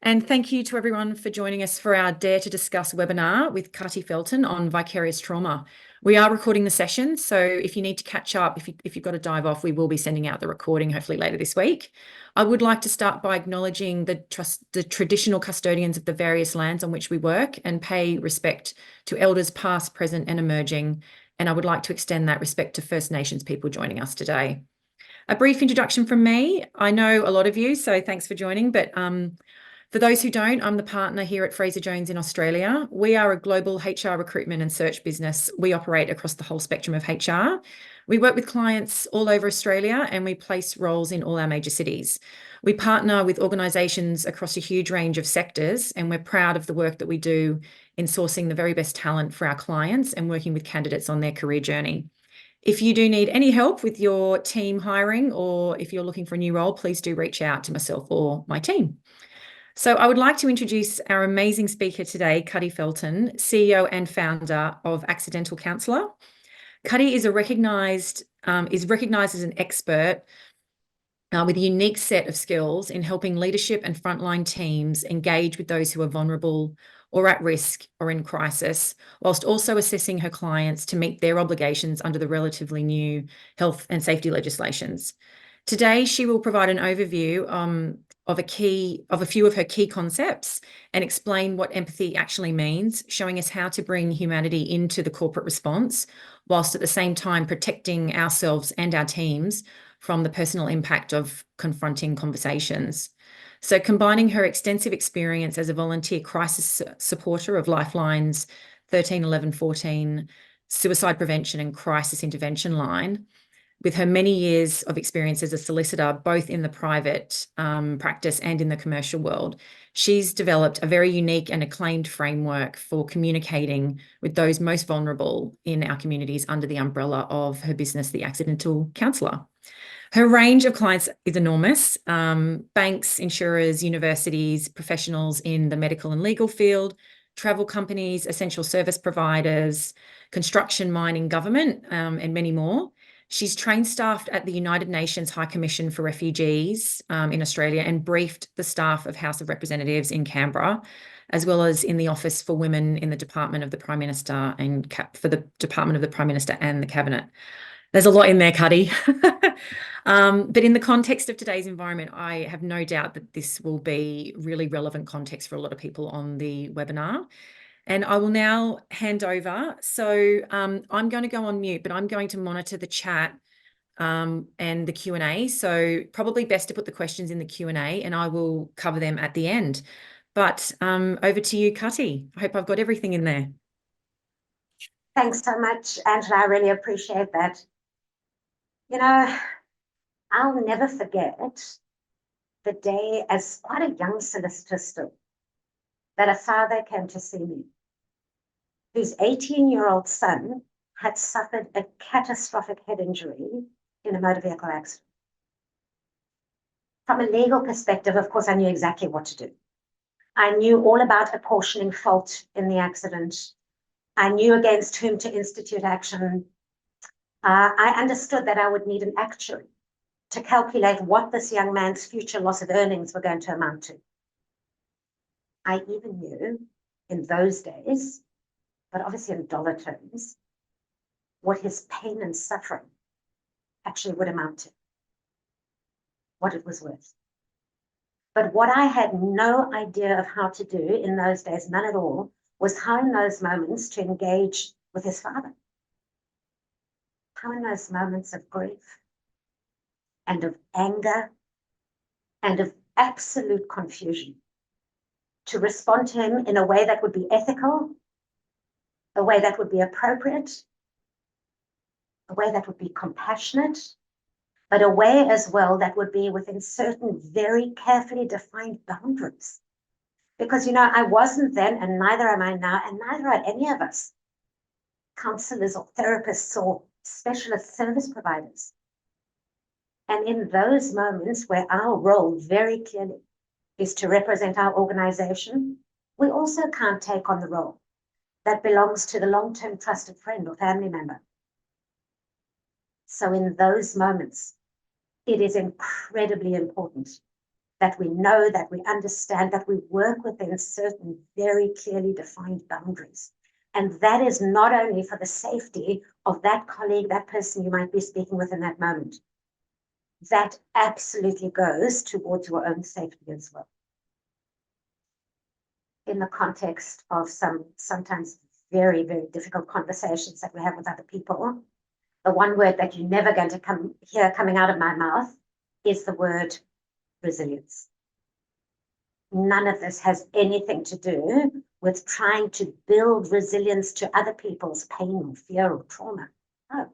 And thank you to everyone for joining us for our Dare to Discuss webinar with Cutty Felton on vicarious trauma. We are recording the session, so if you need to catch up, if you've got to dive off, we will be sending out the recording hopefully later this week. I would like to start by acknowledging the traditional custodians of the various lands on which we work and pay respect to elders past, present and emerging. And I would like to extend that respect to First Nations people joining us today. A brief introduction from me. I know a lot of you, so thanks for joining, but for those who don't, I'm the partner here at Frazer Jones in Australia. We are a global HR recruitment and search business. We operate across the whole spectrum of HR. We work with clients all over Australia and we place roles in all our major cities. We partner with organisations across a huge range of sectors, and we're proud of the work that we do in sourcing the very best talent for our clients and working with candidates on their career journey. If you do need any help with your team hiring, or if you're looking for a new role, please do reach out to myself or my team. So I would like to introduce our amazing speaker today, Cutty Felton, CEO and founder of Accidental Counsellor. Cutty is recognized as an expert with a unique set of skills in helping leadership and frontline teams engage with those who are vulnerable or at risk or in crisis, whilst also assessing her clients to meet their obligations under the relatively new health and safety legislations. Today, she will provide an overview of a few of her key concepts and explain what empathy actually means, showing us how to bring humanity into the corporate response, whilst at the same time protecting ourselves and our teams from the personal impact of confronting conversations. So combining her extensive experience as a volunteer crisis supporter of Lifeline's 13, 11, 14 suicide prevention and crisis intervention line, with her many years of experience as a solicitor, both in the private practice and in the commercial world, she's developed a very unique and acclaimed framework for communicating with those most vulnerable in our communities under the umbrella of her business, The Accidental Counsellor. Her range of clients is enormous. Banks, insurers, universities, professionals in the medical and legal field, travel companies, essential service providers, construction, mining, government, and many more. She's trained staff at the United Nations High Commission for Refugees in Australia and briefed the staff of House of Representatives in Canberra, as well as in the Office for Women in the Department of the Prime Minister and for the Department of the Prime Minister and the Cabinet. There's a lot in there, Cutty. But in the context of today's environment, I have no doubt that this will be really relevant context for a lot of people on the webinar. And I will now hand over. So I'm going to go on mute, but I'm going to monitor the chat and the Q&A. So probably best to put the questions in the Q&A and I will cover them at the end. But over to you, Cutty. I hope I've got everything in there. Thanks so much, Angela. I really appreciate that. You know, I'll never forget the day as quite a young solicitor still, that a father came to see me, whose 18-year-old son had suffered a catastrophic head injury in a motor vehicle accident. From a legal perspective, of course, I knew exactly what to do. I knew all about apportioning fault in the accident. I knew against whom to institute action. I understood that I would need an actuary to calculate what this young man's future loss of earnings were going to amount to. I even knew in those days, but obviously in dollar terms, what his pain and suffering actually would amount to, what it was worth. But what I had no idea of how to do in those days, none at all, was how in those moments to engage with his father. How in those moments of grief and of anger and of absolute confusion to respond to him in a way that would be ethical, a way that would be appropriate, a way that would be compassionate, but a way as well that would be within certain very carefully defined boundaries. Because, I wasn't then, and neither am I now, and neither are any of us, counselors or therapists or specialist service providers. And in those moments where our role very clearly is to represent our organization, we also can't take on the role that belongs to the long-term trusted friend or family member. So in those moments, it is incredibly important that we know, that we understand, that we work within certain very clearly defined boundaries. And that is not only for the safety of that colleague, that person you might be speaking with in that moment. That absolutely goes towards your own safety as well. In the context of sometimes very, very difficult conversations that we have with other people, the one word that you're never going to hear coming out of my mouth is the word resilience. None of this has anything to do with trying to build resilience to other people's pain or fear or trauma. No,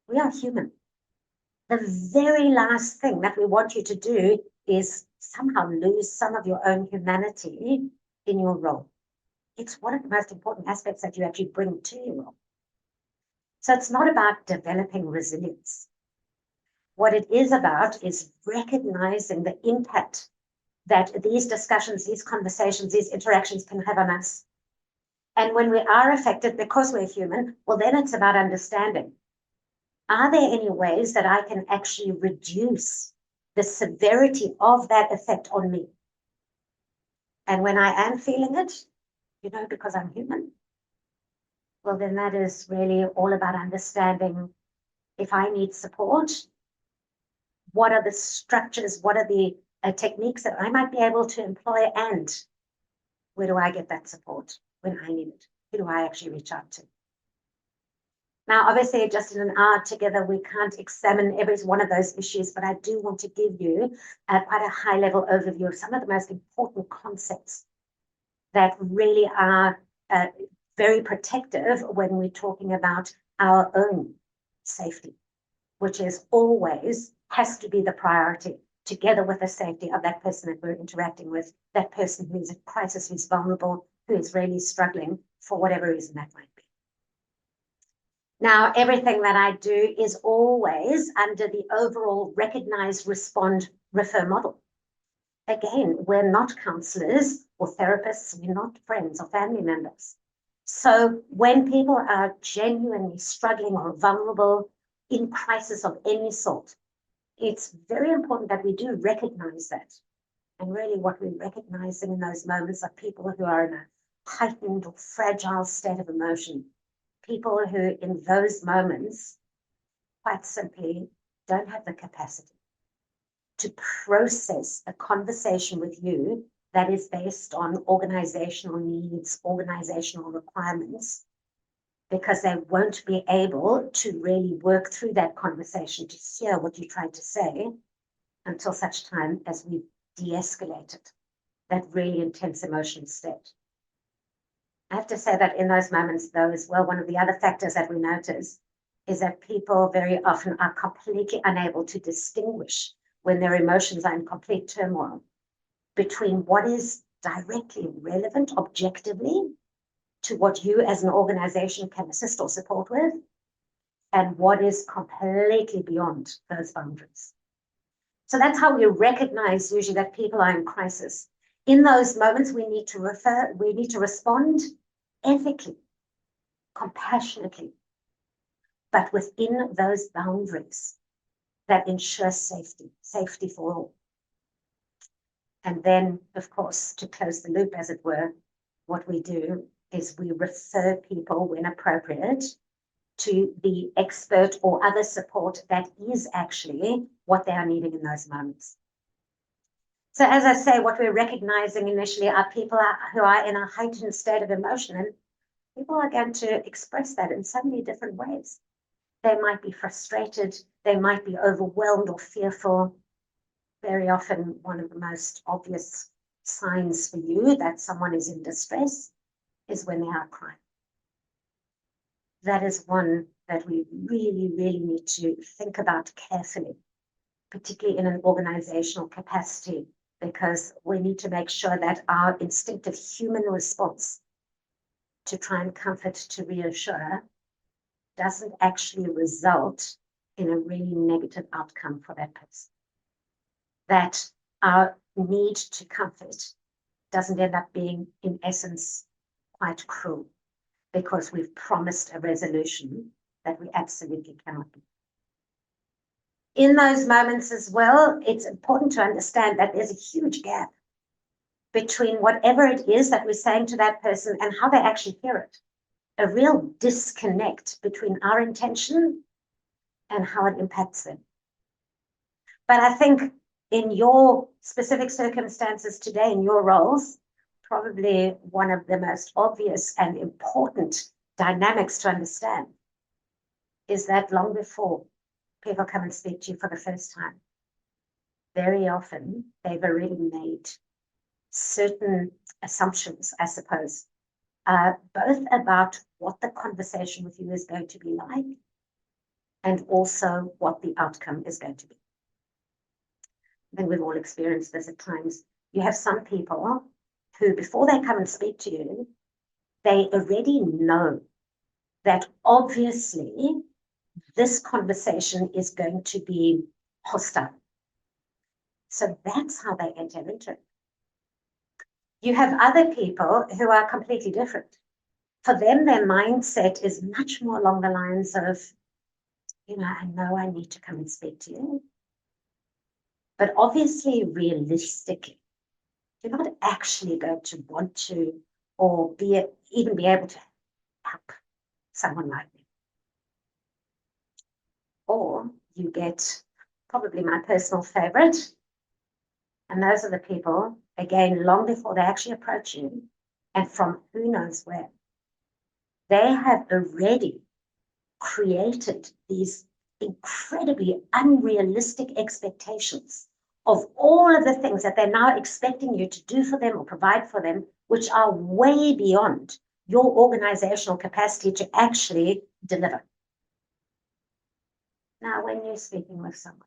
we are human. The very last thing that we want you to do is somehow lose some of your own humanity in your role. It's one of the most important aspects that you actually bring to your role. So it's not about developing resilience. What it is about is recognizing the impact that these discussions, these conversations, these interactions can have on us. And when we are affected because we're human, well, then it's about understanding. Are there any ways that I can actually reduce the severity of that effect on me? And when I am feeling it, because I'm human, well, then that is really all about understanding if I need support, what are the structures, what are the techniques that I might be able to employ, and where do I get that support when I need it? Who do I actually reach out to? Now, obviously, just in an hour together, we can't examine every one of those issues, but I do want to give you quite a high-level overview of some of the most important concepts that really are very protective when we're talking about our own safety, which is always has to be the priority, together with the safety of that person that we're interacting with, that person who's at crisis, who's vulnerable, who is really struggling for whatever reason that might be. Now, everything that I do is always under the overall recognize, respond, refer model. Again, we're not counselors or therapists, we're not friends or family members. So when people are genuinely struggling or vulnerable in crisis of any sort, it's very important that we do recognize that. And really what we're recognizing in those moments are people who are in a heightened or fragile state of emotion. People who in those moments, quite simply, don't have the capacity to process a conversation with you that is based on organizational needs, organizational requirements, because they won't be able to really work through that conversation to hear what you tried to say until such time as we de-escalated that really intense emotional state. I have to say that in those moments, though, as well, one of the other factors that we notice is that people very often are completely unable to distinguish when their emotions are in complete turmoil between what is directly relevant objectively to what you as an organization can assist or support with, and what is completely beyond those boundaries. So that's how we recognize usually that people are in crisis. In those moments, we need to respond ethically, compassionately, but within those boundaries that ensure safety for all. And then, of course, to close the loop, as it were, what we do is we refer people, when appropriate, to the expert or other support that is actually what they are needing in those moments. So as I say, what we're recognizing initially are people who are in a heightened state of emotion, and people are going to express that in so many different ways. They might be frustrated, they might be overwhelmed or fearful. Very often, one of the most obvious signs for you that someone is in distress is when they are crying. That is one that we really, really need to think about carefully, particularly in an organizational capacity, because we need to make sure that our instinctive human response to try and comfort, to reassure, doesn't actually result in a really negative outcome for that person. That our need to comfort doesn't end up being, in essence, quite cruel, because we've promised a resolution that we absolutely cannot be. in those moments as well, it's important to understand that there's a huge gap between whatever it is that we're saying to that person and how they actually hear it. A real disconnect between our intention and how it impacts them. But I think in your specific circumstances today, in your roles, probably one of the most obvious and important dynamics to understand is that long before people come and speak to you for the first time, very often they've already made certain assumptions, I suppose, both about what the conversation with you is going to be like and also what the outcome is going to be. I think we've all experienced this at times. You have some people who, before they come and speak to you, they already know that obviously this conversation is going to be hostile. So that's how they enter into it. You have other people who are completely different. For them, their mindset is much more along the lines of, I know I need to come and speak to you. But obviously, realistically, you're not actually going to want to or even be able to help someone like me. Or you get probably my personal favorite. And those are the people, again, long before they actually approach you, and from who knows where, they have already created these incredibly unrealistic expectations of all of the things that they're now expecting you to do for them or provide for them, which are way beyond your organizational capacity to actually deliver. Now, when you're speaking with someone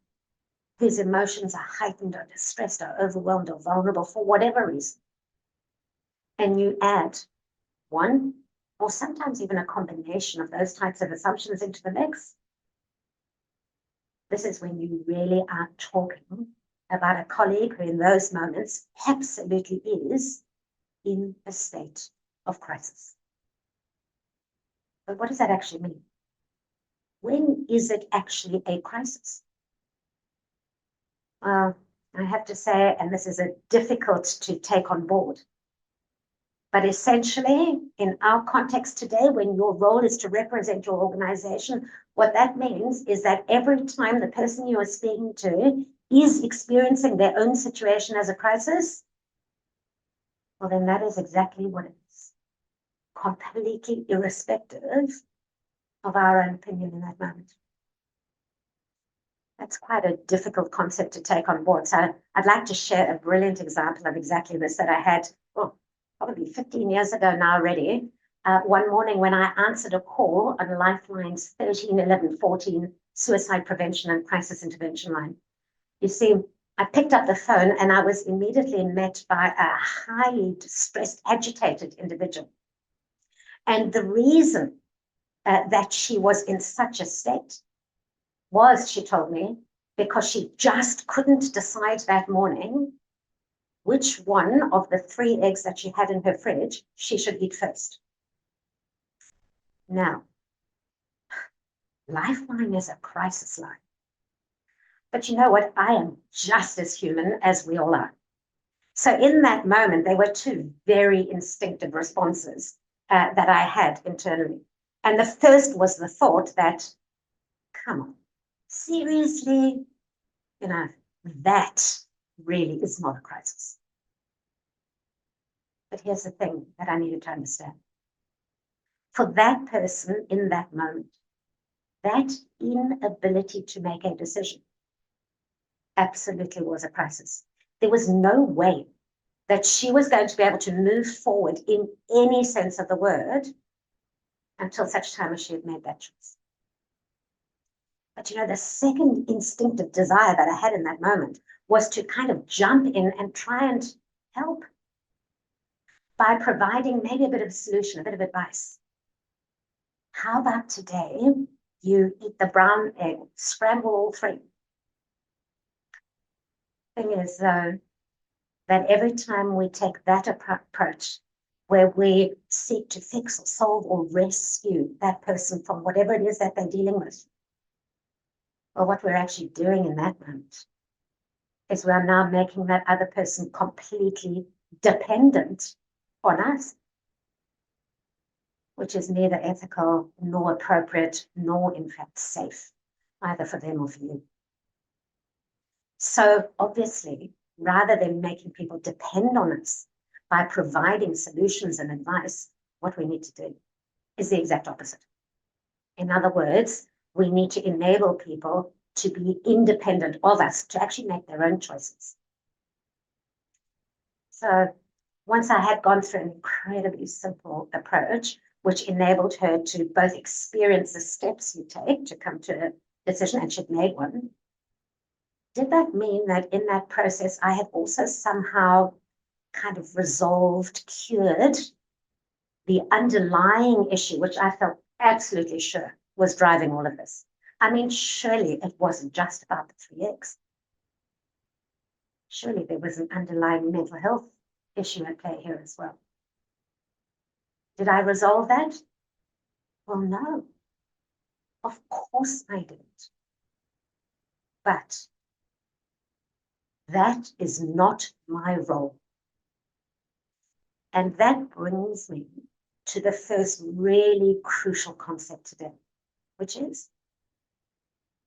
whose emotions are heightened or distressed or overwhelmed or vulnerable for whatever reason, and you add one or sometimes even a combination of those types of assumptions into the mix, this is when you really are talking about a colleague who in those moments absolutely is in a state of crisis. But what does that actually mean? When is it actually a crisis? I have to say, and this is difficult to take on board, but essentially, in our context today, when your role is to represent your organization, what that means is that every time the person you are speaking to is experiencing their own situation as a crisis, well, then that is exactly what it is, completely irrespective of our own opinion in that moment. That's quite a difficult concept to take on board. So I'd like to share a brilliant example of exactly this that I had, probably 15 years ago now already. One morning when I answered a call on Lifeline's 13, 11, 14 suicide prevention and crisis intervention line. You see, I picked up the phone and I was immediately met by a highly distressed, agitated individual. And the reason that she was in such a state was, she told me, because she just couldn't decide that morning which one of the 3 eggs that she had in her fridge she should eat first. Now, Lifeline is a crisis line. But you know what? I am just as human as we all are. So in that moment, there were 2 very instinctive responses that I had internally. And the first was the thought that, come on, seriously, that really is not a crisis. But here's the thing that I needed to understand. For that person in that moment, that inability to make a decision absolutely was a crisis. There was no way that she was going to be able to move forward in any sense of the word until such time as she had made that choice. But the second instinctive desire that I had in that moment was to kind of jump in and try and help by providing maybe a bit of a solution, a bit of advice. How about today you eat the brown egg, scramble all 3? Thing is, though, that every time we take that approach, where we seek to fix or solve or rescue that person from whatever it is that they're dealing with, Well, what we're actually doing in that moment is we're now making that other person completely dependent on us, which is neither ethical nor appropriate, nor in fact safe, either for them or for you. So obviously, rather than making people depend on us by providing solutions and advice, what we need to do is the exact opposite. In other words, we need to enable people to be independent of us, to actually make their own choices. So once I had gone through an incredibly simple approach, which enabled her to both experience the steps you take to come to a decision, and she'd made one, did that mean that in that process, I had also somehow kind of resolved, cured the underlying issue, which I felt absolutely sure was driving all of this? I mean, surely it wasn't just about the 3X. Surely there was an underlying mental health issue at play here as well. Did I resolve that? Well, no. Of course I didn't. But that is not my role. And that brings me to the first really crucial concept today, which is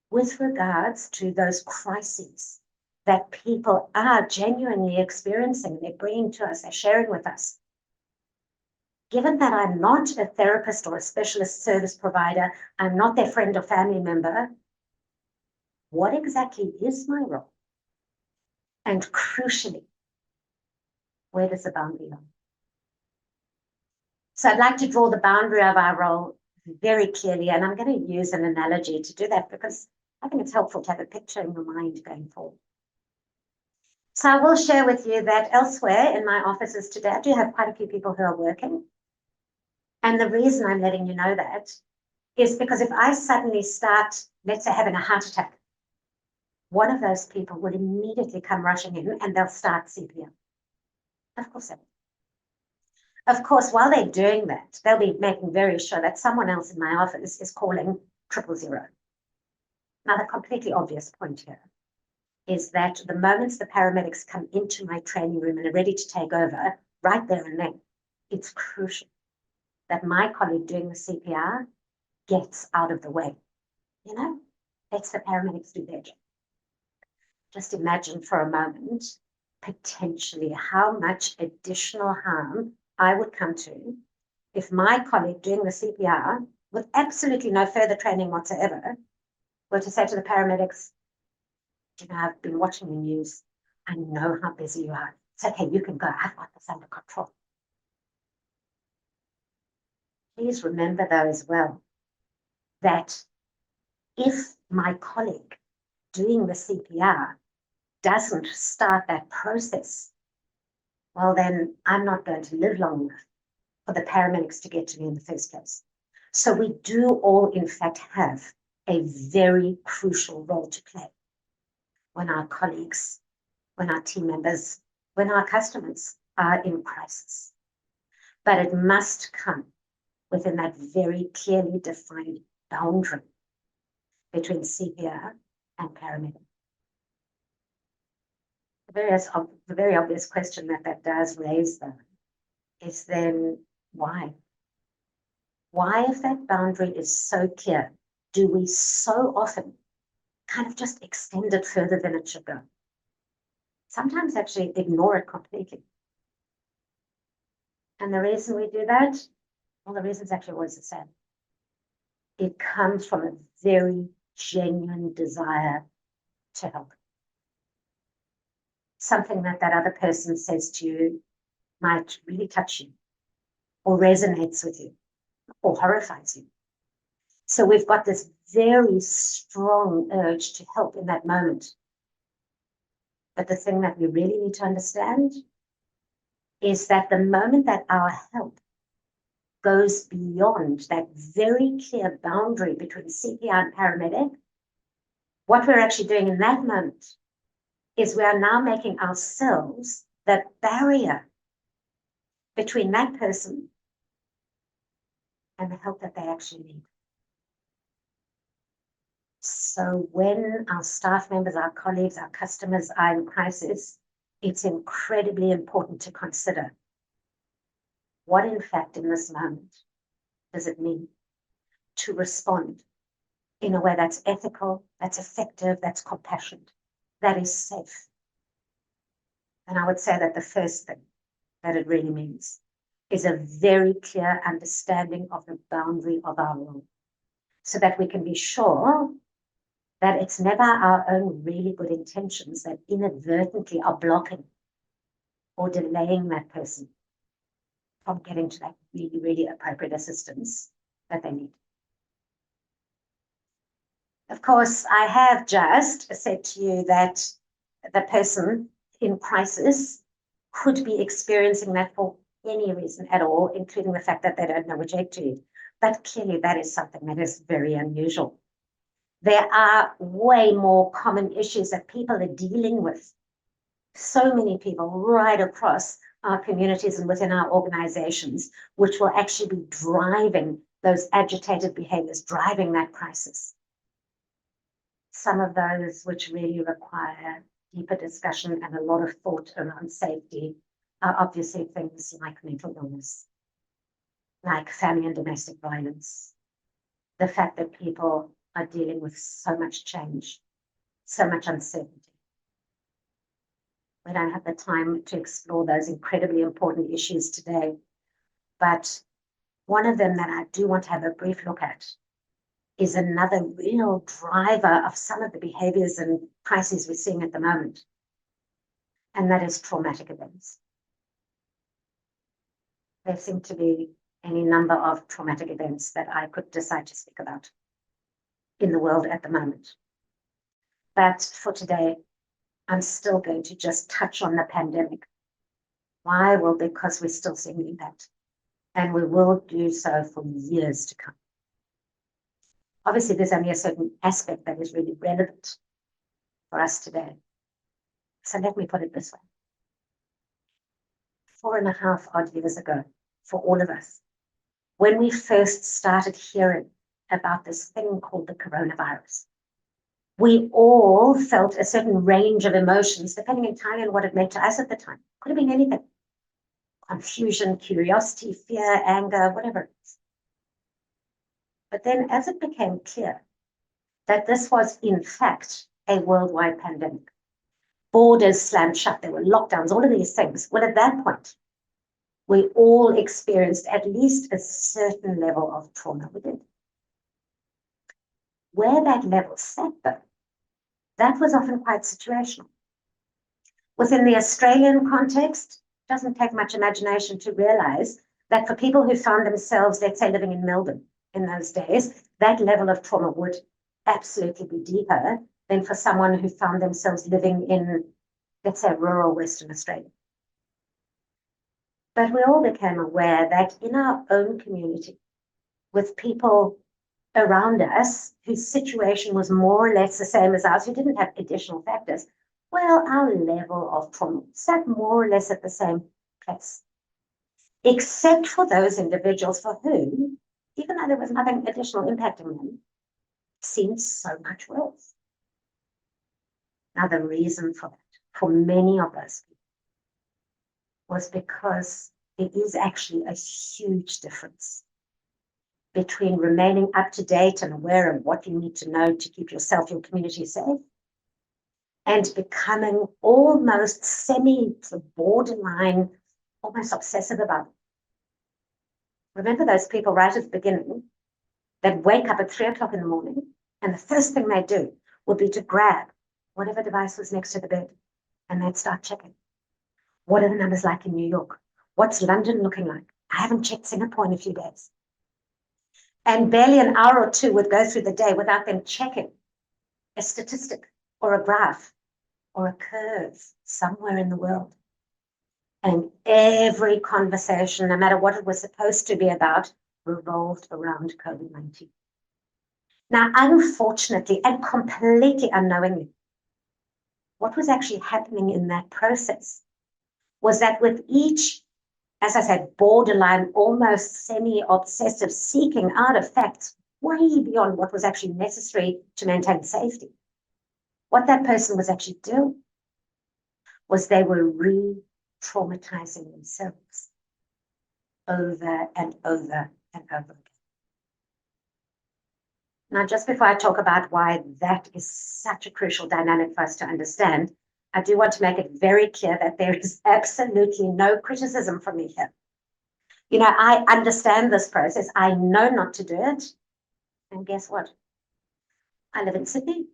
with regards to those crises that people are genuinely experiencing, they're bringing to us, they're sharing with us. Given that I'm not a therapist or a specialist service provider, I'm not their friend or family member, what exactly is my role? And crucially, where does the boundary lie? So I'd like to draw the boundary of our role very clearly, and I'm going to use an analogy to do that because I think it's helpful to have a picture in your mind going forward. So I will share with you that elsewhere in my offices today, I do have quite a few people who are working. And the reason I'm letting you know that is because if I suddenly start, let's say, having a heart attack, one of those people will immediately come rushing in and they'll start CPR. Of course they will. Of course, while they're doing that, they'll be making very sure that someone else in my office is calling 000. Now, the completely obvious point here is that the moments the paramedics come into my training room and are ready to take over, right there and then, it's crucial that my colleague doing the CPR gets out of the way. You know, lets the paramedics do their job. Just imagine for a moment, potentially how much additional harm I would come to if my colleague doing the CPR with absolutely no further training whatsoever were to say to the paramedics, you know, I've been watching the news. I know how busy you are. It's okay, you can go. I've got this under control. Please remember, though, as well, that if my colleague doing the CPR doesn't start that process, well, then I'm not going to live long enough for the paramedics to get to me in the first place. So we do all, in fact, have a very crucial role to play when our colleagues, when our team members, when our customers are in crisis. But it must come within that very clearly defined boundary between CPR and paramedic. The very obvious question that does raise, though, is then why? Why, if that boundary is so clear, do we so often kind of just extend it further than it should go? Sometimes actually ignore it completely. And the reason we do that, well, the reason's actually always the same. It comes from a very genuine desire to help. Something that other person says to you might really touch you, or resonates with you, or horrifies you. So we've got this very strong urge to help in that moment. But the thing that we really need to understand is that the moment that our help goes beyond that very clear boundary between CPR and paramedic, what we're actually doing in that moment is we are now making ourselves the barrier between that person and the help that they actually need. So when our staff members, our colleagues, our customers are in crisis, it's incredibly important to consider what, in fact, in this moment, does it mean to respond in a way that's ethical, that's effective, that's compassionate, that is safe. And I would say that the first thing that it really means is a very clear understanding of the boundary of our role, so that we can be sure that it's never our own really good intentions that inadvertently are blocking or delaying that person from getting to that really, really appropriate assistance that they need. Of course, I have just said to you that the person in crisis could be experiencing that for any reason at all, including the fact that they don't know which egg to eat. But clearly that is something that is very unusual. There are way more common issues that people are dealing with. So many people right across our communities and within our organizations, which will actually be driving those agitated behaviors, driving that crisis. Some of those which really require deeper discussion and a lot of thought around safety are obviously things like mental illness, like family and domestic violence, the fact that people are dealing with so much change, so much uncertainty. We don't have the time to explore those incredibly important issues today, but one of them that I do want to have a brief look at is another real driver of some of the behaviors and crises we're seeing at the moment, and that is traumatic events. There seem to be any number of traumatic events that I could decide to speak about in the world at the moment. But for today, I'm still going to just touch on the pandemic. Why? Well, because we're still seeing the impact, and we will do so for years to come. Obviously, there's only a certain aspect that is really relevant for us today. So let me put it this way. 4.5 odd years ago, for all of us, when we first started hearing about this thing called the coronavirus, we all felt a certain range of emotions, depending entirely on what it meant to us at the time. Could have been anything. Confusion, curiosity, fear, anger, whatever it is. But then as it became clear that this was in fact a worldwide pandemic, borders slammed shut, there were lockdowns, all of these things. Well, at that point, we all experienced at least a certain level of trauma within. Where that level sat, though, that was often quite situational. Within the Australian context, it doesn't take much imagination to realize that for people who found themselves, let's say, living in Melbourne in those days, that level of trauma would absolutely be deeper than for someone who found themselves living in, let's say, rural Western Australia. But we all became aware that in our own community, with people around us whose situation was more or less the same as ours, who didn't have additional factors, well, our level of trauma sat more or less at the same place, except for those individuals for whom, even though there was nothing additional impacting them, it seemed so much worse. Now, the reason for that, for many of those people, was because there is actually a huge difference between remaining up to date and aware of what you need to know to keep yourself, your community safe, and becoming almost borderline, almost obsessive about it. Remember those people right at the beginning that wake up at 3 o'clock in the morning, and the first thing they do would be to grab whatever device was next to the bed, and they'd start checking. What are the numbers like in New York? What's London looking like? I haven't checked Singapore in a few days. And barely an hour or two would go through the day without them checking a statistic or a graph or a curve somewhere in the world. And every conversation, no matter what it was supposed to be about, revolved around COVID-19. Now, unfortunately and completely unknowingly, what was actually happening in that process was that with each, as I said, borderline, almost semi-obsessive seeking out of facts, way beyond what was actually necessary to maintain safety. What that person was actually doing was they were re-traumatizing themselves over and over and over again. Now, just before I talk about why that is such a crucial dynamic for us to understand, I do want to make it very clear that there is absolutely no criticism from me here. You know, I understand this process. I know not to do it. And guess what? I live in Sydney.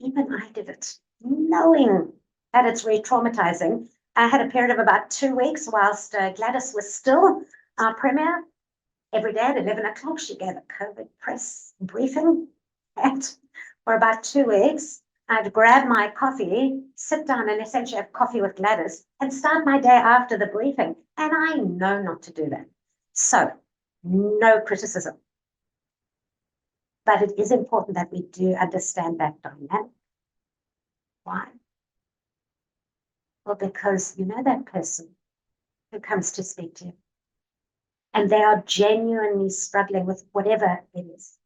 Even I did it, knowing that it's re-traumatizing. I had a period of about 2 weeks whilst Gladys was still our premier. Every day at 11 o'clock, she gave a COVID press briefing. And for about 2 weeks, I'd grab my coffee, sit down and essentially have coffee with Gladys and start my day after the briefing. And I know not to do that. So, no criticism. But it is important that we do understand that dynamic. Why? Well, because you know that person who comes to speak to you, and they are genuinely struggling with whatever it is.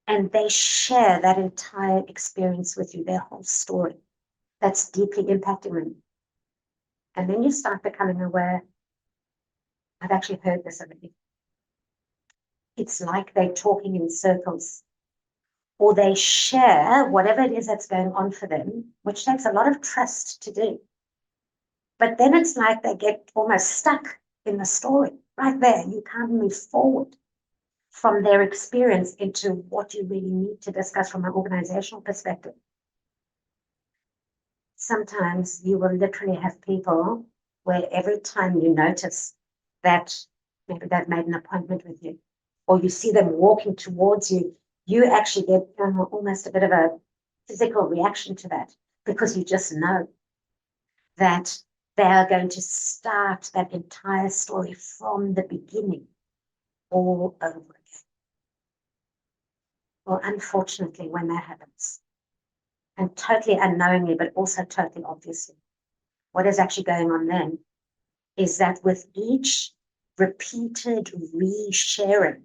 And they share that entire experience with you, their whole story. That's deeply impacting them. And then you start becoming aware, I've actually heard this already. It's like they're talking in circles, or they share whatever it is that's going on for them, which takes a lot of trust to do. But then it's like they get almost stuck in the story right there. You can't move forward from their experience into what you really need to discuss from an organizational perspective. Sometimes you will literally have people where every time you notice that maybe they've made an appointment with you, or you see them walking towards you, you actually get almost a bit of a physical reaction to that, because you just know that they are going to start that entire story from the beginning all over again. Well, unfortunately, when that happens, and totally unknowingly, but also totally obviously, what is actually going on then is that with each repeated resharing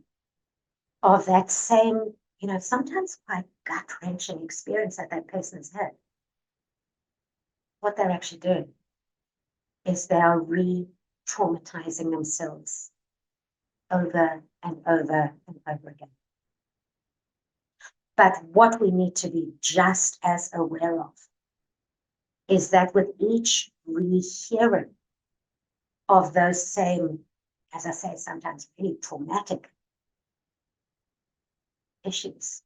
of that same, sometimes quite gut-wrenching experience that person has had, what they're actually doing is they are re-traumatizing themselves over and over and over again. But what we need to be just as aware of is that with each rehearing of those same, as I say, sometimes really traumatic issues,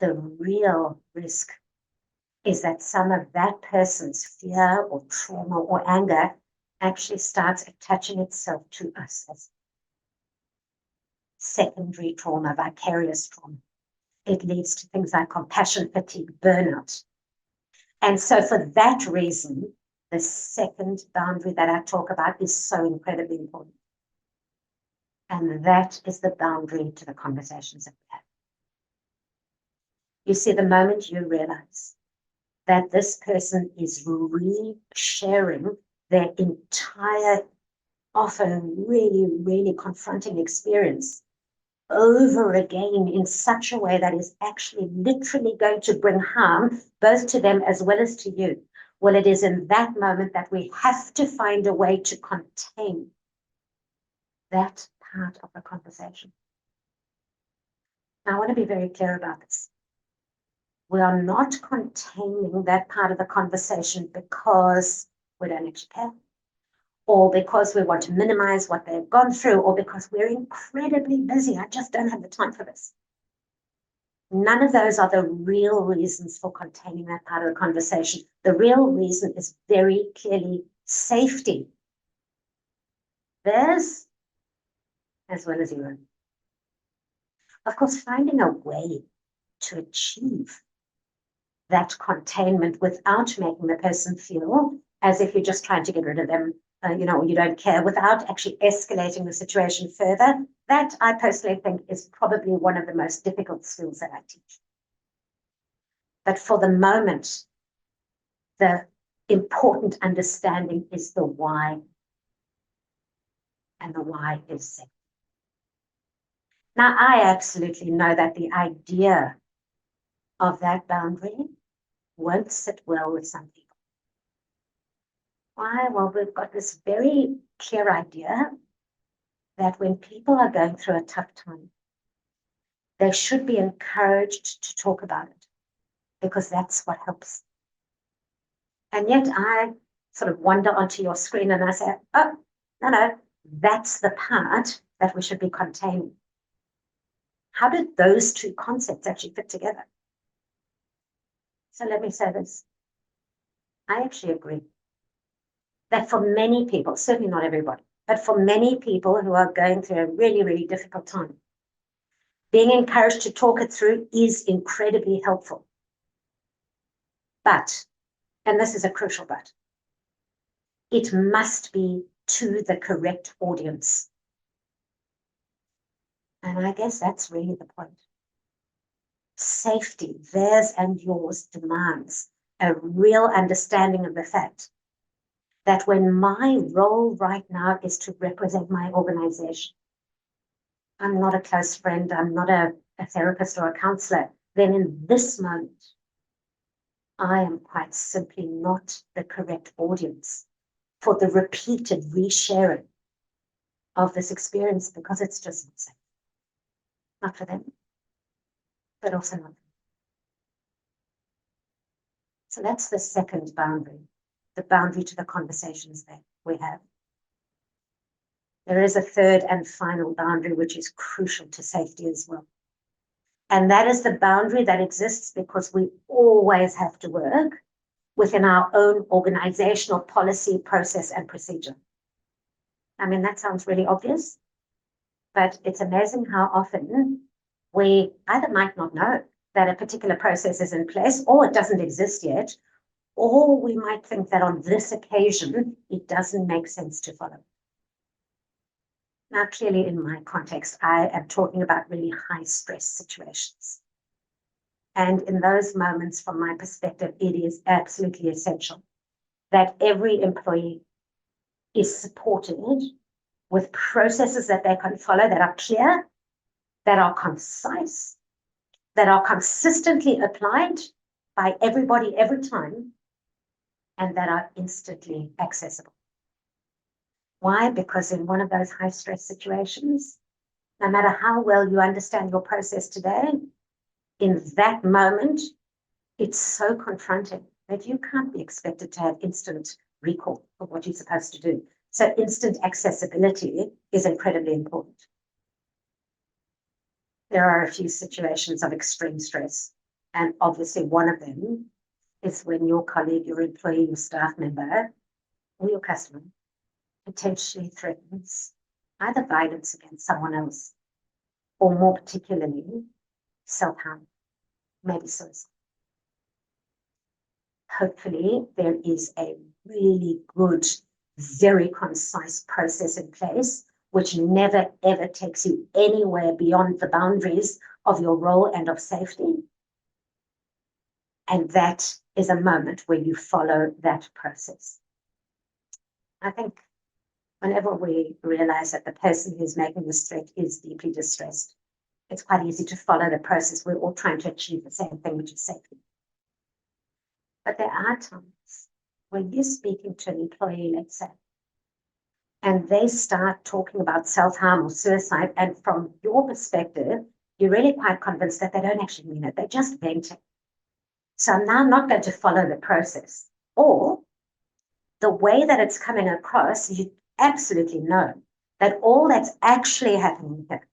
the real risk is that some of that person's fear or trauma or anger actually starts attaching itself to us as secondary trauma, vicarious trauma. It leads to things like compassion fatigue, burnout. And so for that reason, the second boundary that I talk about is so incredibly important. And that is the boundary to the conversations that we have. You see, the moment you realize that this person is re-sharing their entire, often really, really confronting experience over again in such a way that is actually literally going to bring harm both to them as well as to you, well, it is in that moment that we have to find a way to contain that part of the conversation. Now, I want to be very clear about this. We are not containing that part of the conversation because we don't actually care, or because we want to minimize what they've gone through, or because we're incredibly busy. I just don't have the time for this. None of those are the real reasons for containing that part of the conversation. The real reason is very clearly safety. Theirs as well as your own. Of course, finding a way to achieve that containment without making the person feel as if you're just trying to get rid of them, or you don't care, without actually escalating the situation further, that I personally think is probably one of the most difficult skills that I teach. But for the moment, the important understanding is the why. And the why is safety. Now, I absolutely know that the idea of that boundary won't sit well with some people. Why? Well, we've got this very clear idea that when people are going through a tough time, they should be encouraged to talk about it because that's what helps. And yet I sort of wander onto your screen and I say, oh, no, that's the part that we should be containing. How did those two concepts actually fit together? So let me say this. I actually agree that for many people, certainly not everybody, but for many people who are going through a really, really difficult time, being encouraged to talk it through is incredibly helpful. But, and this is a crucial but, it must be to the correct audience. And I guess that's really the point. Safety, theirs and yours, demands a real understanding of the fact that when my role right now is to represent my organization, I'm not a close friend, I'm not a therapist or a counselor, then in this moment, I am quite simply not the correct audience for the repeated resharing of this experience because it's just not safe. Not for them, but also not for me. So that's the second boundary, the boundary to the conversations that we have. There is a third and final boundary, which is crucial to safety as well. And that is the boundary that exists because we always have to work within our own organizational policy, process, and procedure. I mean, that sounds really obvious, but it's amazing how often we either might not know that a particular process is in place or it doesn't exist yet, or we might think that on this occasion, it doesn't make sense to follow. Now, clearly in my context, I am talking about really high stress situations. And in those moments, from my perspective, it is absolutely essential that every employee is supported with processes that they can follow that are clear, that are concise, that are consistently applied by everybody every time, and that are instantly accessible. Why? Because in one of those high stress situations, no matter how well you understand your process today, in that moment, it's so confronting that you can't be expected to have instant recall of what you're supposed to do. So instant accessibility is incredibly important. There are a few situations of extreme stress, and obviously one of them is when your colleague, your employee, your staff member, or your customer potentially threatens either violence against someone else, or more particularly, self-harm, maybe suicide. Hopefully, there is a really good, very concise process in place, which never, ever takes you anywhere beyond the boundaries of your role and of safety. And that is a moment where you follow that process. I think whenever we realize that the person who's making this threat is deeply distressed, it's quite easy to follow the process. We're all trying to achieve the same thing, which is safety. But there are times when you're speaking to an employee, let's say, and they start talking about self-harm or suicide, and from your perspective, you're really quite convinced that they don't actually mean it. They're just venting. So I'm now not going to follow the process. Or the way that it's coming across, you absolutely know that all that's actually happening here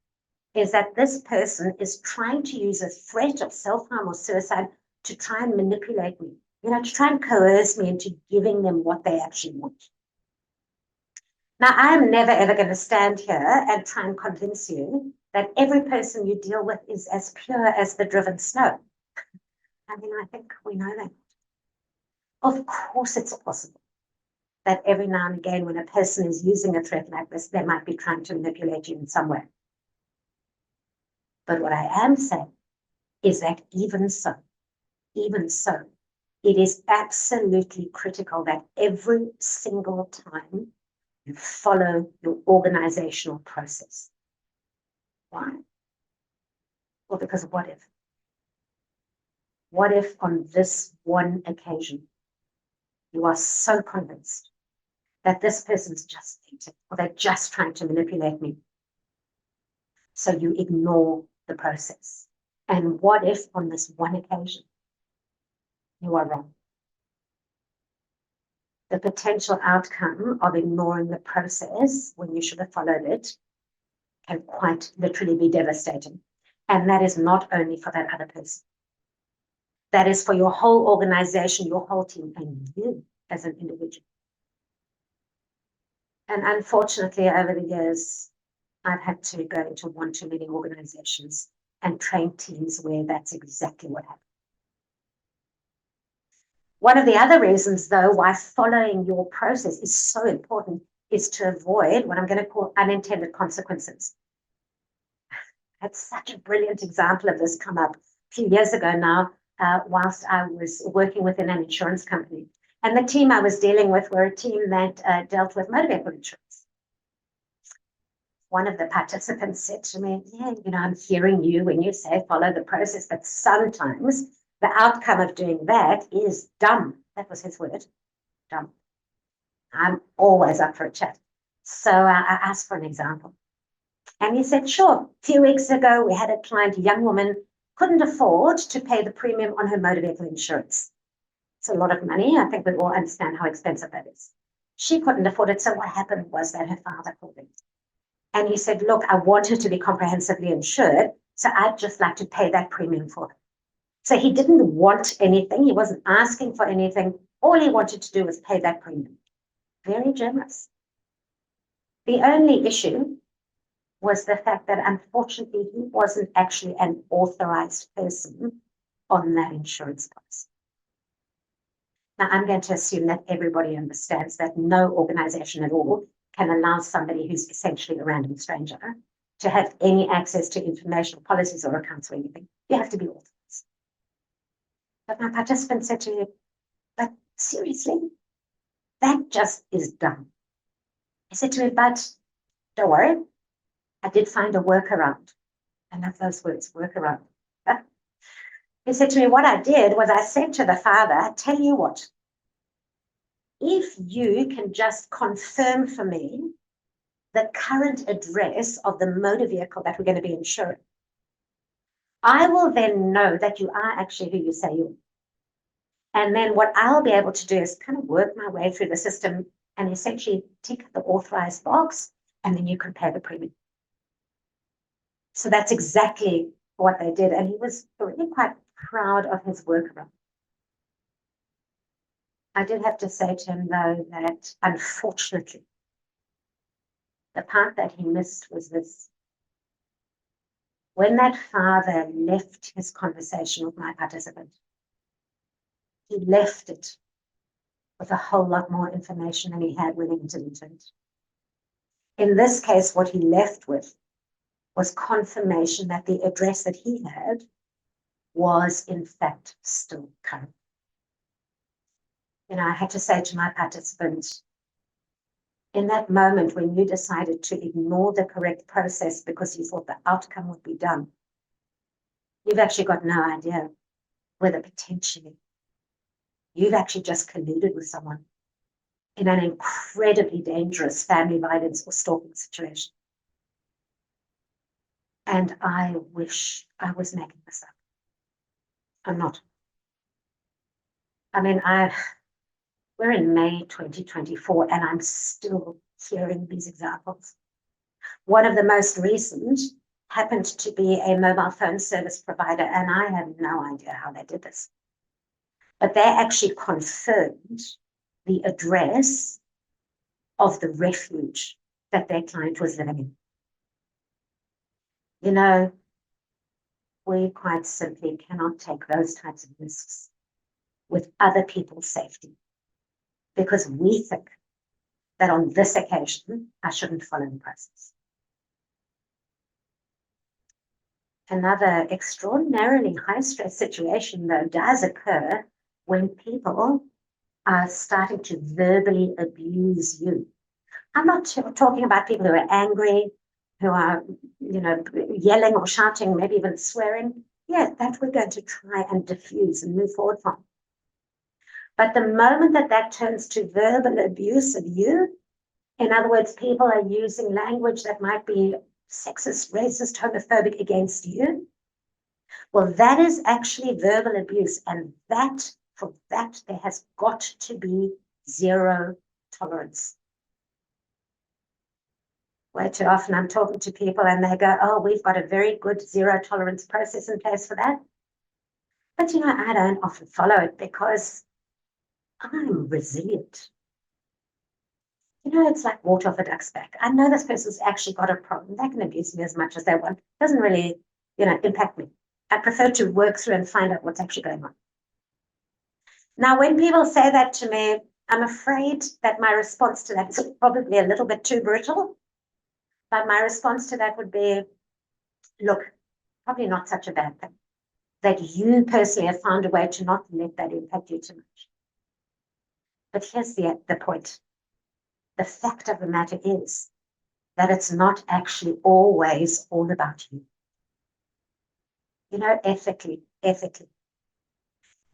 is that this person is trying to use a threat of self-harm or suicide to try and manipulate me, to try and coerce me into giving them what they actually want. Now, I'm never, ever going to stand here and try and convince you that every person you deal with is as pure as the driven snow. I mean, I think we know that. Of course, it's possible that every now and again, when a person is using a threat like this, they might be trying to manipulate you in some way. But what I am saying is that even so, it is absolutely critical that every single time you follow your organizational process. Why? Well, because what if? What if on this one occasion, you are so convinced that this person's just thinking, or they're just trying to manipulate me? So you ignore the process. And what if on this one occasion, you are wrong? The potential outcome of ignoring the process when you should have followed it can quite literally be devastating. And that is not only for that other person. That is for your whole organization, your whole team, and you as an individual. And unfortunately, over the years, I've had to go into one too many organizations and train teams where that's exactly what happened. One of the other reasons, though, why following your process is so important is to avoid what I'm going to call unintended consequences. I had such a brilliant example of this come up a few years ago now, whilst I was working within an insurance company. And the team I was dealing with were a team that dealt with motor vehicle insurance. One of the participants said to me, yeah, I'm hearing you when you say follow the process, but sometimes the outcome of doing that is dumb. That was his word, dumb. I'm always up for a chat. So I asked for an example. And he said, sure. A few weeks ago, we had a client, a young woman, couldn't afford to pay the premium on her motor vehicle insurance. It's a lot of money. I think we all understand how expensive that is. She couldn't afford it. So what happened was that her father called in. And he said, look, I want her to be comprehensively insured. So I'd just like to pay that premium for her. So he didn't want anything. He wasn't asking for anything. All he wanted to do was pay that premium. Very generous. The only issue was the fact that unfortunately he wasn't actually an authorized person on that insurance policy. Now, I'm going to assume that everybody understands that no organization at all can allow somebody who's essentially a random stranger to have any access to information or policies or accounts or anything. You have to be authorized. But my participant said to me, but seriously, that just is dumb. He said to me, but don't worry, I did find a workaround. I love those words, workaround. He said to me, what I did was I said to the father, tell you what, if you can just confirm for me the current address of the motor vehicle that we're going to be insuring, I will then know that you are actually who you say you are. And then what I'll be able to do is kind of work my way through the system and essentially tick the authorized box, and then you can pay the premium. So that's exactly what they did. And he was really quite proud of his workaround. I did have to say to him, though, that unfortunately, the part that he missed was this. When that father left his conversation with my participant, he left it with a whole lot more information than he had when he entered into it. In this case, what he left with was confirmation that the address that he had was, in fact, still current. I had to say to my participant, in that moment when you decided to ignore the correct process because you thought the outcome would be done, you've actually got no idea whether potentially you've actually just colluded with someone in an incredibly dangerous family violence or stalking situation. And I wish I was making this up. I'm not. I mean, we're in May 2024, and I'm still hearing these examples. One of the most recent happened to be a mobile phone service provider, and I have no idea how they did this. But they actually confirmed the address of the refuge that their client was living in. We quite simply cannot take those types of risks with other people's safety because we think that on this occasion, I shouldn't follow the process. Another extraordinarily high-stress situation, though, does occur when people are starting to verbally abuse you. I'm not talking about people who are angry. who are, yelling or shouting, maybe even swearing, yeah, that we're going to try and diffuse and move forward from. But the moment that turns to verbal abuse of you, in other words, people are using language that might be sexist, racist, homophobic against you, well, that is actually verbal abuse. And for that, there has got to be zero tolerance. Way too often I'm talking to people and they go, oh, we've got a very good zero tolerance process in place for that. But, I don't often follow it because I'm resilient. It's like water off a duck's back. I know this person's actually got a problem. They can abuse me as much as they want. It doesn't really, impact me. I prefer to work through and find out what's actually going on. Now, when people say that to me, I'm afraid that my response to that is probably a little bit too brutal. But my response to that would be, look, probably not such a bad thing. That you personally have found a way to not let that impact you too much. But here's the point. The fact of the matter is that it's not actually always all about you. Ethically,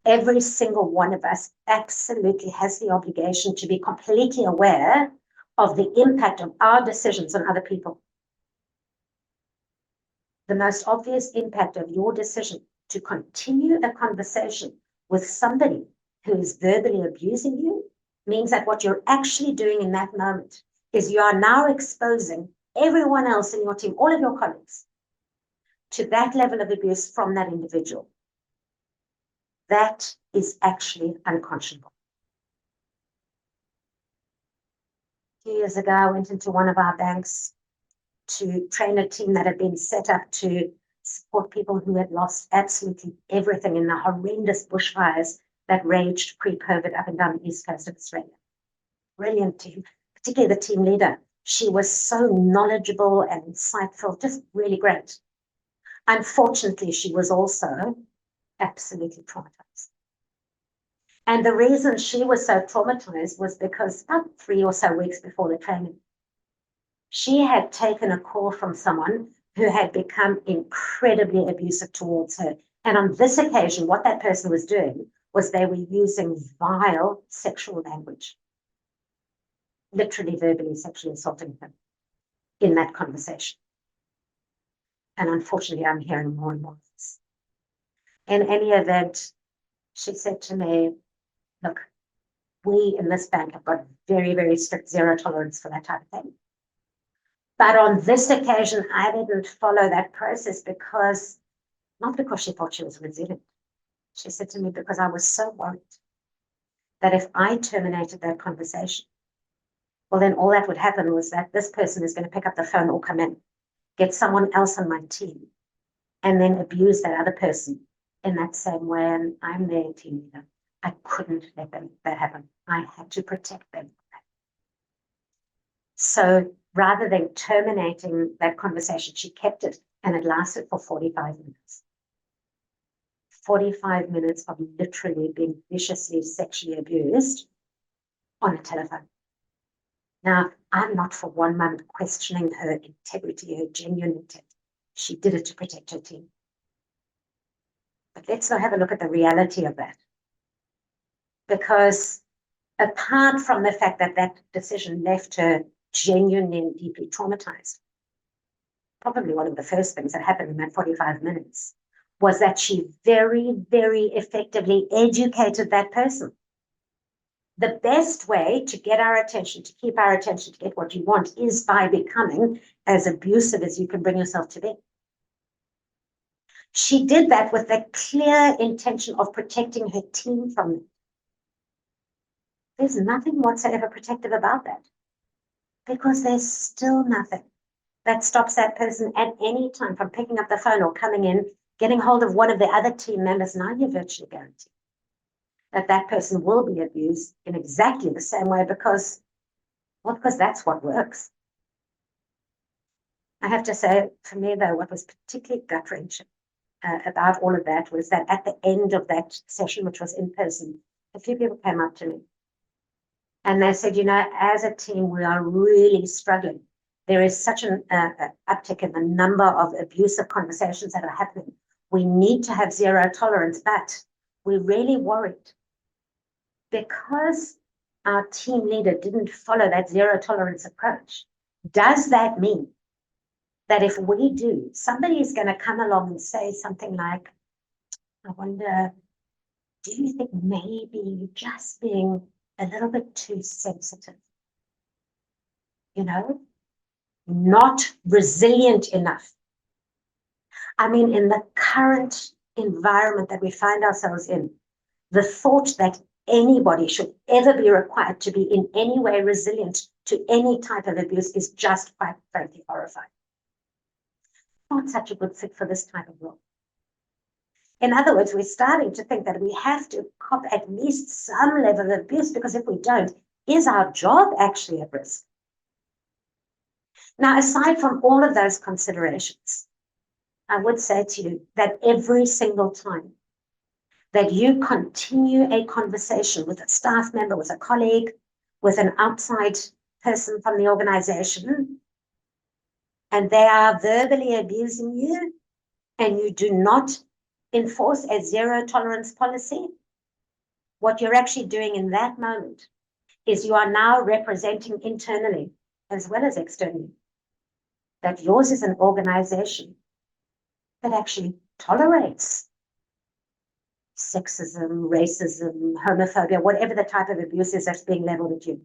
every single one of us absolutely has the obligation to be completely aware of the impact of our decisions on other people. The most obvious impact of your decision to continue a conversation with somebody who is verbally abusing you means that what you're actually doing in that moment is you are now exposing everyone else in your team, all of your colleagues, to that level of abuse from that individual. That is actually unconscionable. A few years ago, I went into one of our banks to train a team that had been set up to support people who had lost absolutely everything in the horrendous bushfires that raged pre-COVID up and down the east coast of Australia. Brilliant team, particularly the team leader. She was so knowledgeable and insightful, just really great. Unfortunately, she was also absolutely traumatized. And the reason she was so traumatized was because about 3 or so weeks before the training, she had taken a call from someone who had become incredibly abusive towards her. And on this occasion, what that person was doing was they were using vile sexual language, literally verbally sexually assaulting her in that conversation. And unfortunately, I'm hearing more and more of this. In any event, she said to me, look, we in this bank have got very, very strict zero tolerance for that type of thing. But on this occasion, I didn't follow that process not because she thought she was resilient. She said to me, because I was so worried that if I terminated that conversation, well, then all that would happen was that this person is going to pick up the phone or come in, get someone else on my team, and then abuse that other person in that same way. And I'm their team leader. I couldn't let that happen. I had to protect them. So rather than terminating that conversation, she kept it, and it lasted for 45 minutes. 45 minutes of literally being viciously sexually abused on a telephone. Now, I'm not for one moment questioning her integrity, her genuine intent. She did it to protect her team. But let's now have a look at the reality of that. Because apart from the fact that that decision left her genuinely and deeply traumatized, probably one of the first things that happened in that 45 minutes was that she very, very effectively educated that person. The best way to get our attention, to keep our attention, to get what you want, is by becoming as abusive as you can bring yourself to be. She did that with the clear intention of protecting her team from it. There's nothing whatsoever protective about that, because there's still nothing that stops that person at any time from picking up the phone or coming in, getting hold of one of the other team members. Now you're virtually guaranteed that that person will be abused in exactly the same way, because that's what works. I have to say, for me, though, what was particularly gut-wrenching about all of that was that at the end of that session, which was in person, a few people came up to me and they said, as a team, we are really struggling there is such an uptick in the number of abusive conversations that are happening. We need to have zero tolerance, but we're really worried because our team leader didn't follow that zero tolerance approach. Does that mean that if we do, somebody is going to come along and say something like, I wonder, do you think maybe you're just being a little bit too sensitive? You know, not resilient enough. I mean, in the current environment that we find ourselves in, the thought that anybody should ever be required to be in any way resilient to any type of abuse is just quite frankly horrifying. Not such a good fit for this type of role. In other words, we're starting to think that we have to cop at least some level of abuse, because if we don't, is our job actually at risk? Now, aside from all of those considerations, I would say to you that every single time that you continue a conversation with a staff member, with a colleague, with an outside person from the organization, and they are verbally abusing you, and you do not enforce a zero tolerance policy, what you're actually doing in that moment is you are now representing internally as well as externally that yours is an organization that actually tolerates sexism, racism, homophobia, whatever the type of abuse is that's being leveled at you.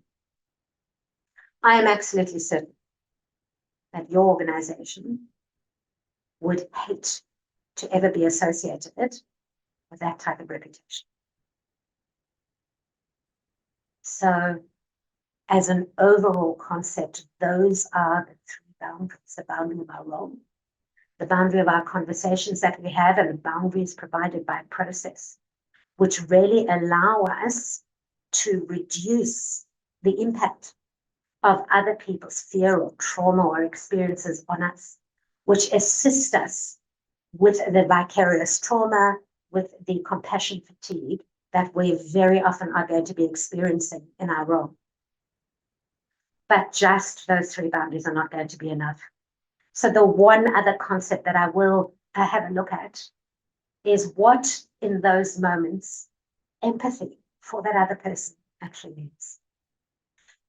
I am absolutely certain that your organization would hate to ever be associated with that type of reputation. So, as an overall concept, those are the three boundaries: the boundary of our role, the boundary of our conversations that we have, and the boundaries provided by process, which really allow us to reduce the impact of other people's fear or trauma or experiences on us, which assist us with the vicarious trauma, with the compassion fatigue that we very often are going to be experiencing in our role. But just those three boundaries are not going to be enough. So the one other concept that I will have a look at is what in those moments empathy for that other person actually means.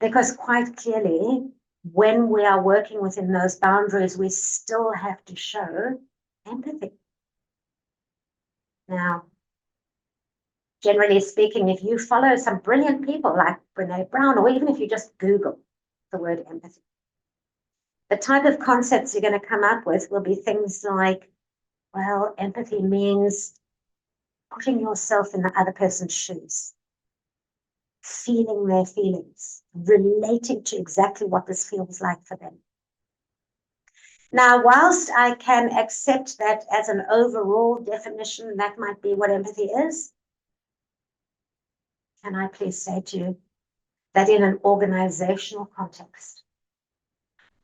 Because quite clearly, when we are working within those boundaries, we still have to show empathy. Now, generally speaking, if you follow some brilliant people like Brene Brown, or even if you just Google the word empathy, the type of concepts you're going to come up with will be things like, well, empathy means putting yourself in the other person's shoes, feeling their feelings, relating to exactly what this feels like for them. Now, whilst I can accept that as an overall definition, that might be what empathy is, can I please say to you that in an organizational context,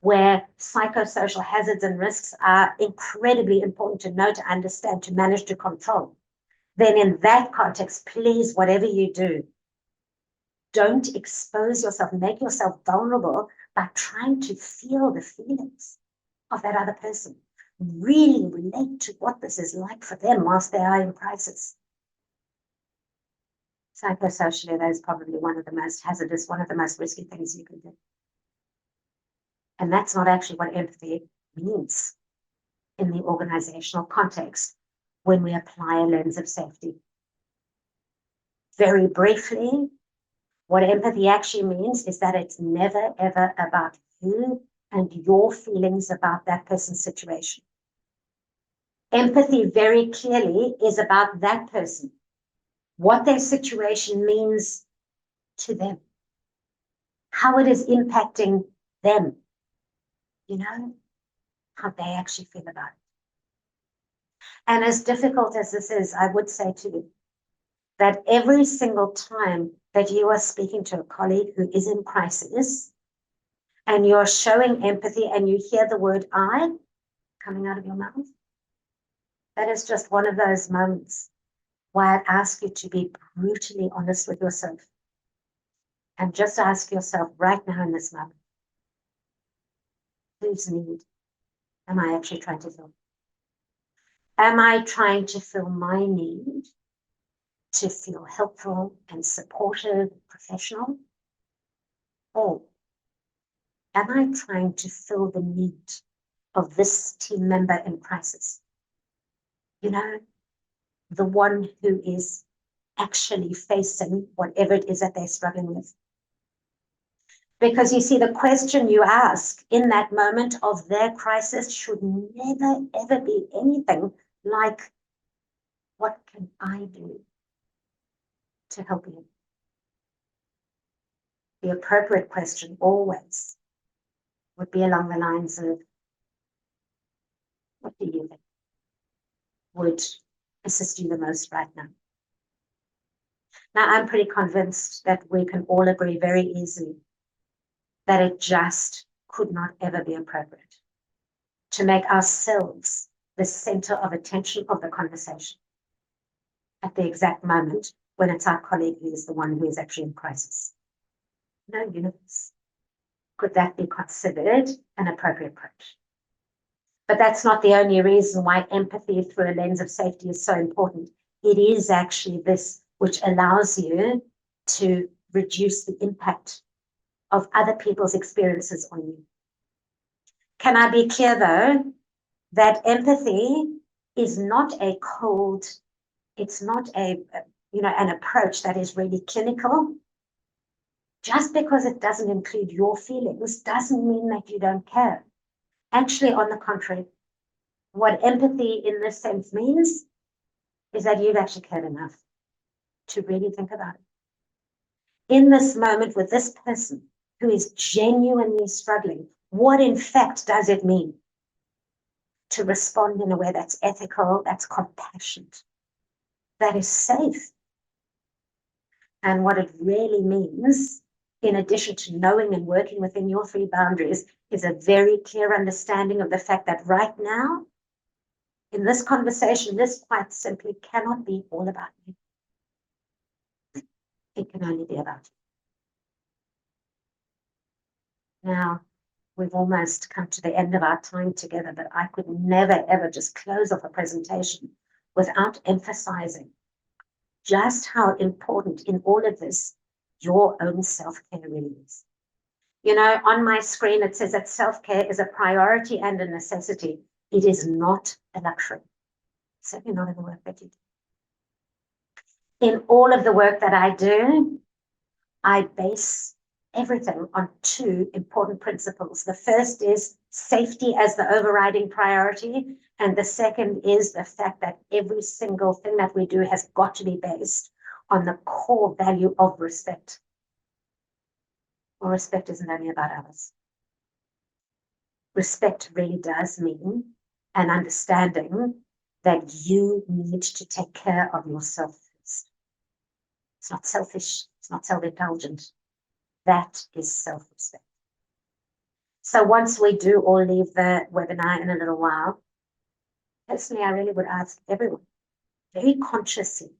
where psychosocial hazards and risks are incredibly important to know, to understand, to manage, to control, then in that context, please, whatever you do, don't expose yourself, make yourself vulnerable by trying to feel the feelings of that other person. Really relate to what this is like for them whilst they are in crisis. Psychosocially, that is probably one of the most hazardous, one of the most risky things you can do. And that's not actually what empathy means in the organizational context when we apply a lens of safety. Very briefly, what empathy actually means is that it's never, ever about you and your feelings about that person's situation. Empathy very clearly is about that person, what their situation means to them, how it is impacting them, how they actually feel about it. And as difficult as this is, I would say to you that every single time that you are speaking to a colleague who is in crisis and you're showing empathy and you hear the word I coming out of your mouth, that is just one of those moments where I'd ask you to be brutally honest with yourself and just ask yourself right now in this moment, whose need am I actually trying to fill? Am I trying to fill my need to feel helpful and supportive, professional? Or am I trying to fill the need of this team member in crisis? You know, the one who is actually facing whatever it is that they're struggling with. Because you see, the question you ask in that moment of their crisis should never, ever be anything like, what can I do to help you? The appropriate question always would be along the lines of, what do you think would assist you the most right now? Now, I'm pretty convinced that we can all agree very easily that it just could not ever be appropriate to make ourselves the center of attention of the conversation at the exact moment when it's our colleague who is the one who is actually in crisis. No universe. Could that be considered an appropriate approach? But that's not the only reason why empathy through a lens of safety is so important. It is actually this which allows you to reduce the impact of other people's experiences on you. Can I be clear, though, that empathy is not a cold, it's not an approach that is really clinical. Just because it doesn't include your feelings doesn't mean that you don't care. Actually, on the contrary, what empathy in this sense means is that you've actually cared enough to really think about it. In this moment with this person who is genuinely struggling, what in fact does it mean to respond in a way that's ethical, that's compassionate, that is safe? And what it really means, in addition to knowing and working within your 3 boundaries, is a very clear understanding of the fact that right now, in this conversation, this quite simply cannot be all about you. It can only be about you. Now, we've almost come to the end of our time together, but I could never, ever just close off a presentation without emphasizing just how important in all of this your own self-care really is. You know, on my screen, it says that self-care is a priority and a necessity. It is not a luxury. Certainly not in the work that you do. In all of the work that I do, I base everything on 2 important principles. The first is safety as the overriding priority. And the second is the fact that every single thing that we do has got to be based on the core value of respect. Well, respect isn't only about others. Respect really does mean an understanding that you need to take care of yourself first. It's not selfish. It's not self-indulgent. That is self-respect. So once we do all leave the webinar in a little while, personally, I really would ask everyone very consciously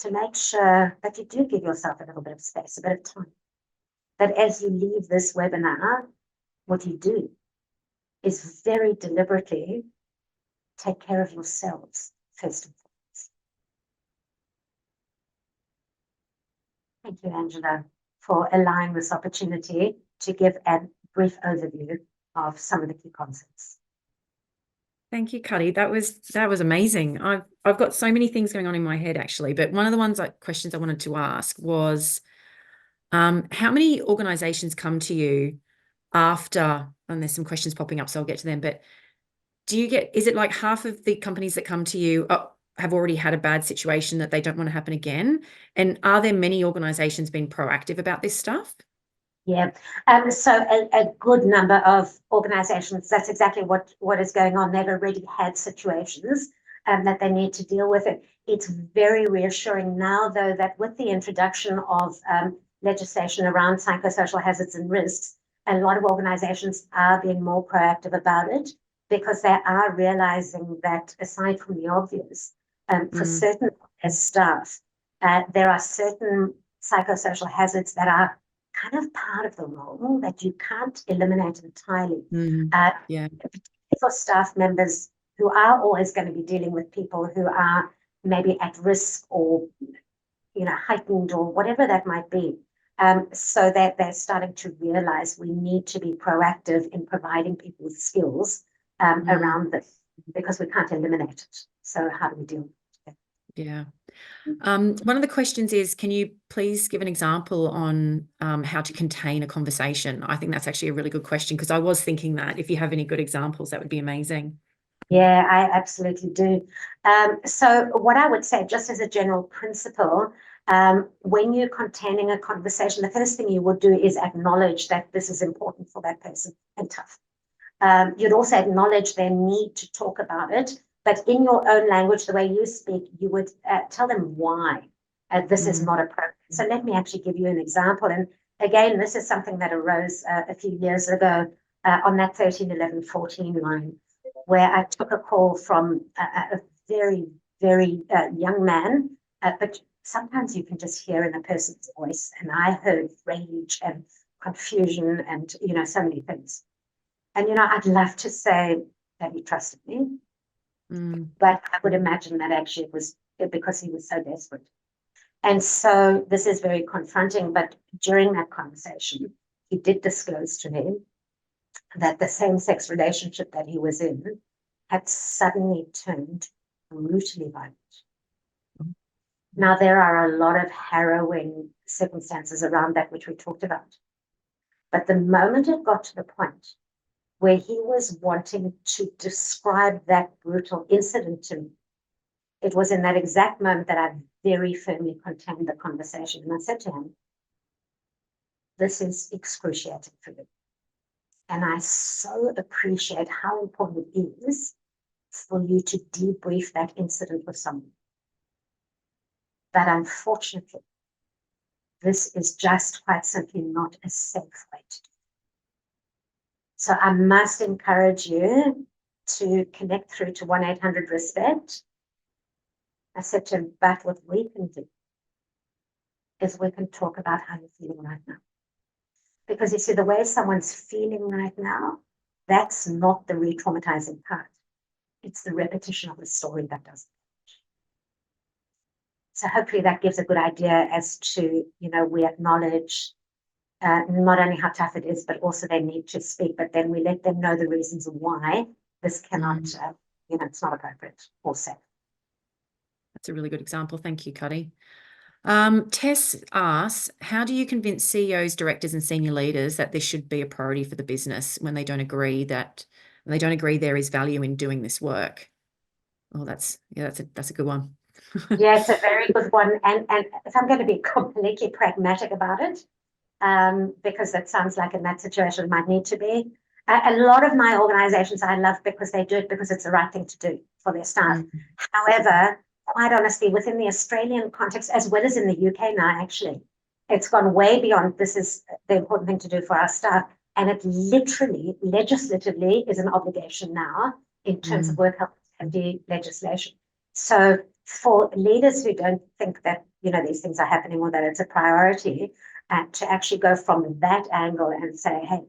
to make sure that you do give yourself a little bit of space, a bit of time. That as you leave this webinar, what you do is very deliberately take care of yourselves first and foremost. Thank you, Angela, for allowing this opportunity to give a brief overview of some of the key concepts. Thank you, Cutty. That was amazing. I've got so many things going on in my head actually, but one of the questions I wanted to ask was, how many organizations come to you after, and there's some questions popping up, so I'll get to them, but is it like half of the companies that come to you have already had a bad situation that they don't want to happen again? And are there many organizations being proactive about this stuff? Yeah, so a good number of organizations, that's exactly what is going on. They've already had situations that they need to deal with it. It's very reassuring now, though, that with the introduction of legislation around psychosocial hazards and risks, a lot of organizations are being more proactive about it because they are realizing that aside from the obvious, for certain as staff, there are certain psychosocial hazards that are kind of part of the role that you can't eliminate entirely. Yeah. For staff members who are always going to be dealing with people who are maybe at risk or, heightened or whatever that might be. So that they're starting to realize we need to be proactive in providing people with skills around this, because we can't eliminate it. So how do we deal with it? Yeah. One of the questions is, can you please give an example on how to contain a conversation? I think that's actually a really good question, because I was thinking that if you have any good examples, that would be amazing. Yeah, I absolutely do. So what I would say, just as a general principle, when you're containing a conversation, the first thing you would do is acknowledge that this is important for that person and tough. You'd also acknowledge their need to talk about it, but in your own language, the way you speak, you would tell them why this is not appropriate. So let me actually give you an example. And again, this is something that arose a few years ago on that 13, 11, 14 line, where I took a call from a very, very young man, but sometimes you can just hear in a person's voice. And I heard rage and confusion and, so many things. And, I'd love to say that he trusted me, but I would imagine that actually it was because he was so desperate. And so this is very confronting, but during that conversation, he did disclose to me that the same-sex relationship that he was in had suddenly turned brutally violent. Now, there are a lot of harrowing circumstances around that, which we talked about. But the moment it got to the point where he was wanting to describe that brutal incident to me, it was in that exact moment that I very firmly contained the conversation. And I said to him, this is excruciating for you. And I so appreciate how important it is for you to debrief that incident with someone. But unfortunately, this is just quite simply not a safe way to do it. So I must encourage you to connect through to 1-800-RESPECT. I said to him, but what we can do is we can talk about how you're feeling right now. Because you see, the way someone's feeling right now, that's not the re-traumatizing part. It's the repetition of the story that does it. So hopefully that gives a good idea as to, we acknowledge not only how tough it is, but also they need to speak, but then we let them know the reasons why this cannot, it's not appropriate or safe. That's a really good example. Thank you, Cutty. Tess asks, how do you convince CEOs, directors, and senior leaders that this should be a priority for the business when they don't agree there is value in doing this work? Oh, that's a good one. Yeah, it's a very good one. And if I'm going to be completely pragmatic about it, because that sounds like in that situation it might need to be. A lot of my organizations I love because they do it because it's the right thing to do for their staff. However, quite honestly, within the Australian context, as well as in the UK now, actually, it's gone way beyond this is the important thing to do for our staff. And it literally, legislatively, is an obligation now in terms of work health and safety legislation. So for leaders who don't think that, these things are happening or that it's a priority, to actually go from that angle and say, hey,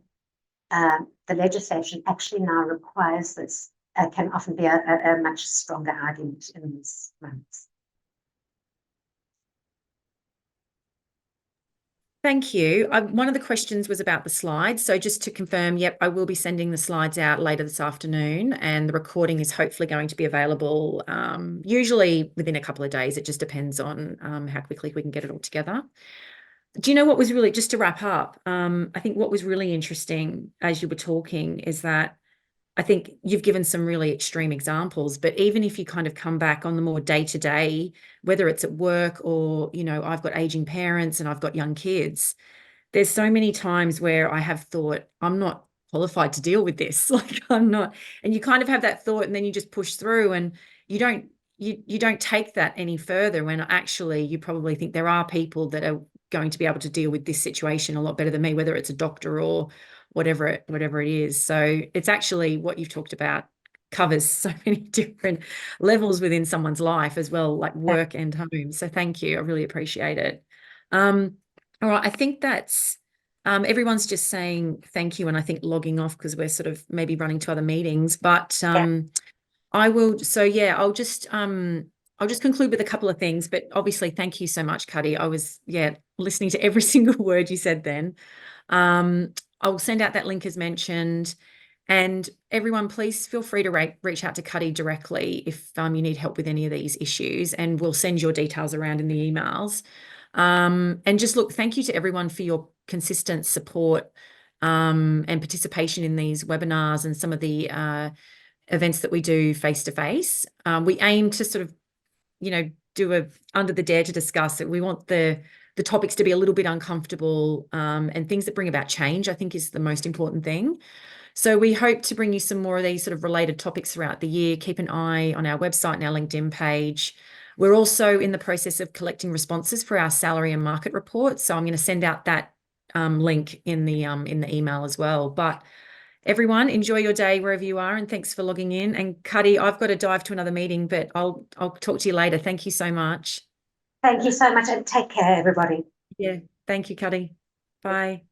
the legislation actually now requires this, can often be a much stronger argument in these moments. Thank you. One of the questions was about the slides. So just to confirm, yep, I will be sending the slides out later this afternoon, and the recording is hopefully going to be available usually within a couple of days. It just depends on how quickly we can get it all together. Do you know what was really, just to wrap up, I think what was really interesting as you were talking is that I think you've given some really extreme examples, but even if you kind of come back on the more day-to-day, whether it's at work or, I've got aging parents and I've got young kids, there's so many times where I have thought, I'm not qualified to deal with this. Like I'm not, and you kind of have that thought and then you just push through and you don't take that any further when actually you probably think there are people that are going to be able to deal with this situation a lot better than me, whether it's a doctor or whatever it is. So it's actually what you've talked about covers so many different levels within someone's life as well, like work and home. So thank you. I really appreciate it. All right. I think that's Everyone's just saying thank you and I think logging off because we're sort of maybe running to other meetings. But I will. So yeah, I'll just conclude with a couple of things. But obviously, thank you so much, Cutty. I was listening to every single word you said then. I'll send out that link as mentioned. And everyone, please feel free to reach out to Cutty directly if you need help with any of these issues, and we'll send your details around in the emails. And just look, thank you to everyone for your consistent support and participation in these webinars and some of the events that we do face to face. We aim to sort of, do a under the dare to discuss it. We want the topics to be a little bit uncomfortable and things that bring about change, I think, is the most important thing. So we hope to bring you some more of these sort of related topics throughout the year. Keep an eye on our website and our LinkedIn page. We're also in the process of collecting responses for our salary and market report. So I'm going to send out that link in the email as well. But everyone, enjoy your day wherever you are, and thanks for logging in. And Cutty, I've got to dive to another meeting, but I'll talk to you later. Thank you so much. Thank you so much, and take care, everybody. Yeah, thank you, Cutty. Bye.